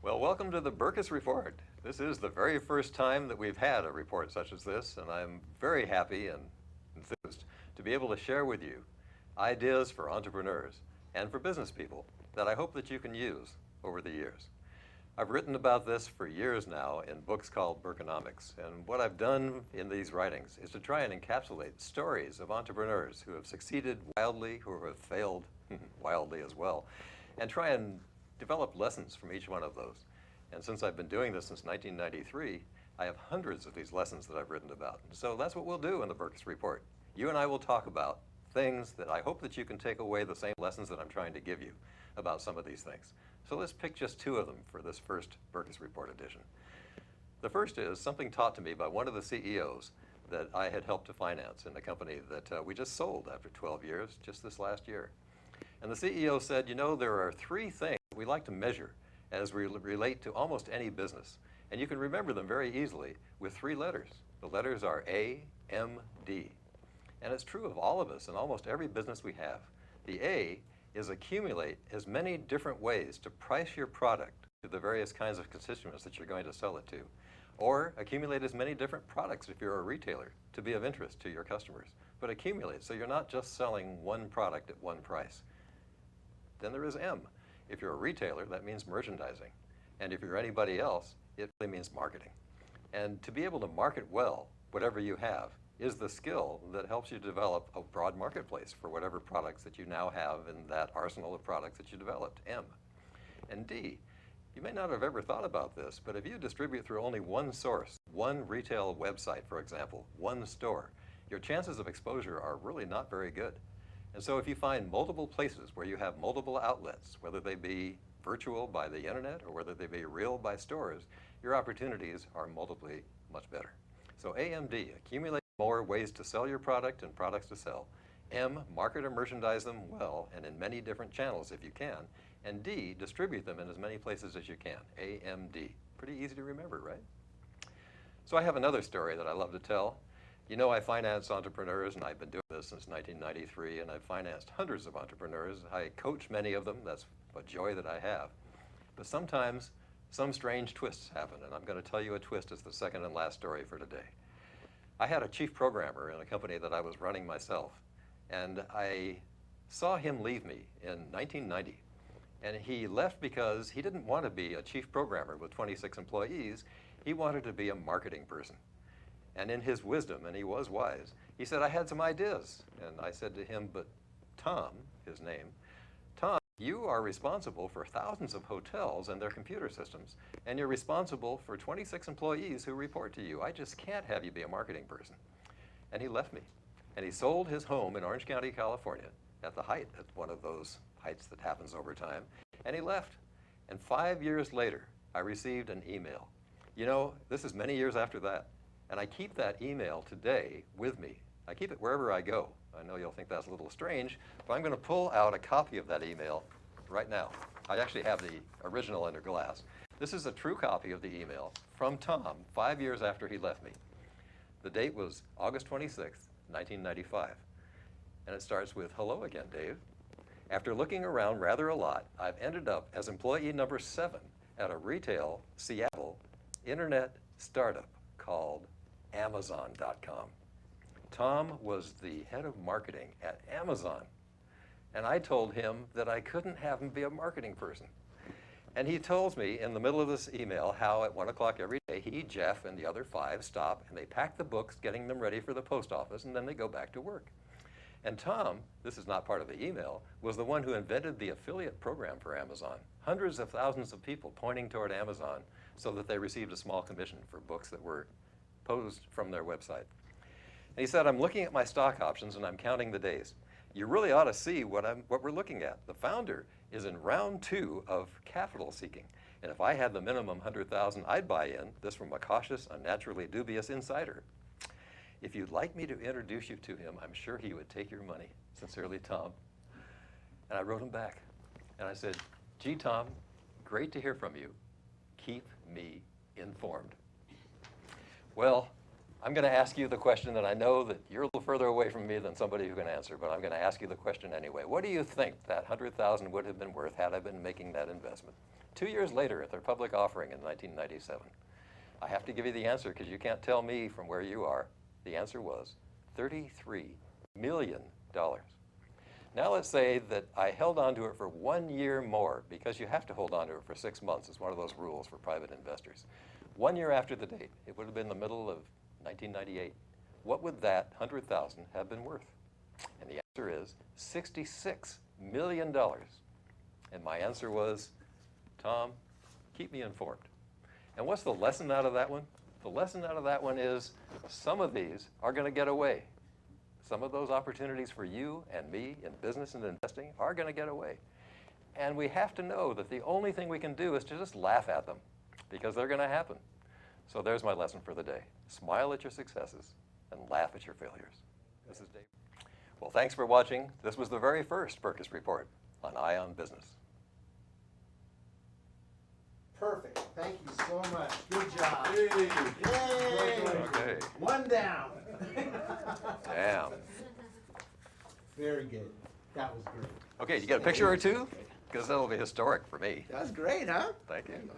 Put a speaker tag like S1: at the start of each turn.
S1: Well, welcome to the Berkus Report. This is the very first time that we've had a report such as this, and I'm very happy and enthused to be able to share with you ideas for entrepreneurs and for business people that I hope that you can use over the years. I've written about this for years now in books called Berkonomics, and what I've done in these writings is to try and encapsulate stories of entrepreneurs who have succeeded wildly, who have failed wildly as well, and try and develop lessons from each one of those. And since I've been doing this since 1993, I have hundreds of these lessons that I've written about. So that's what we'll do in the Berkus Report. You and I will talk about things that I hope that you can take away the same lessons that I'm trying to give you about some of these things. So let's pick just two of them for this first Berkus Report edition. The first is something taught to me by one of the CEOs that I had helped to finance in a company that we just sold after 12 years, just this last year. And the CEO said, you know, there are three things we like to measure as we relate to almost any business. And you can remember them very easily with three letters. The letters are A, M, D. And it's true of all of us in almost every business we have. The A is accumulate as many different ways to price your product to the various kinds of constituents that you're going to sell it to. Or accumulate as many different products if you're a retailer to be of interest to your customers. But accumulate so you're not just selling one product at one price. Then there is M. If you're a retailer, that means merchandising. And if you're anybody else, it really means marketing. And to be able to market well, whatever you have, is the skill that helps you develop a broad marketplace for whatever products that you now have in that arsenal of products that you developed, M. And D, you may not have ever thought about this, but if you distribute through only one source, one retail website, for example, one store, your chances of exposure are really not very good. And so if you find multiple places where you have multiple outlets, whether they be virtual by the internet or whether they be real by stores, your opportunities are multiply much better. So AMD, accumulate more ways to sell your product and products to sell. M, market or merchandise them well and in many different channels if you can. And D, distribute them in as many places as you can. AMD. Pretty easy to remember, right? So I have another story that I love to tell. You know, I finance entrepreneurs, and I've been doing this since 1993, and I've financed hundreds of entrepreneurs. I coach many of them. That's a joy that I have. But sometimes some strange twists happen, and I'm going to tell you a twist as the second and last story for today. I had a chief programmer in a company that I was running myself, and I saw him leave me in 1990. And he left because he didn't want to be a chief programmer with 26 employees. He wanted to be a marketing person. And in his wisdom, and he was wise, he said, I had some ideas. And I said to him, but Tom, his name, Tom, you are responsible for thousands of hotels and their computer systems, and you're responsible for 26 employees who report to you. I just can't have you be a marketing person. And he left me. And he sold his home in Orange County, California, at the height, at one of those heights that happens over time, and he left. And 5 years later, I received an email. You know, this is many years after that. And I keep that email today with me. I keep it wherever I go. I know you'll think that's a little strange, but I'm going to pull out a copy of that email right now. I actually have the original under glass. This is a true copy of the email from Tom 5 years after he left me. The date was August 26th, 1995. And it starts with, hello again, Dave. After looking around rather a lot, I've ended up as employee number 7 at a retail Seattle internet startup called Amazon.com. Tom was the head of marketing at Amazon. And I told him that I couldn't have him be a marketing person. And he tells me in the middle of this email how at 1 o'clock every day, he, Jeff, and the other 5 stop and they pack the books, getting them ready for the post office, and then they go back to work. And Tom, this is not part of the email, was the one who invented the affiliate program for Amazon. Hundreds of thousands of people pointing toward Amazon so that they received a small commission for books that were posed from their website. And he said, I'm looking at my stock options and I'm counting the days. You really ought to see what we're looking at. The founder is in round 2 of capital seeking. And if I had the minimum 100,000, I'd buy in, this from a cautious, unnaturally dubious insider. If you'd like me to introduce you to him, I'm sure he would take your money. Sincerely, Tom. And I wrote him back. And I said, gee, Tom, great to hear from you. Keep me informed. Well, I'm going to ask you the question that I know that you're a little further away from me than somebody who can answer, but I'm going to ask you the question anyway. What do you think that $100,000 would have been worth had I been making that investment? 2 years later at their public offering in 1997. I have to give you the answer because you can't tell me from where you are. The answer was $33 million. Now let's say that I held on to it for 1 year more, because you have to hold on to it for 6 months. It's one of those rules for private investors. 1 year after the date, it would have been the middle of 1998. What would that 100,000 have been worth? And the answer is $66 million. And my answer was, Tom, keep me informed. And what's the lesson out of that one? The lesson out of that one is some of these are going to get away. Some of those opportunities for you and me in business and investing are going to get away. And we have to know that the only thing we can do is to just laugh at them, because they're going to happen. So there's my lesson for the day. Smile at your successes and laugh at your failures. This is Dave. Well, thanks for watching. This was the very first Berkus Report on Ion Business.
S2: Perfect. Thank you so much. Good job.
S3: Hey.
S2: Yay!
S1: Okay.
S2: One down.
S1: Damn.
S2: Very good. That was great.
S1: Okay, you got a picture or two? Because that'll be historic for me.
S2: That's great, huh?
S1: Thank you.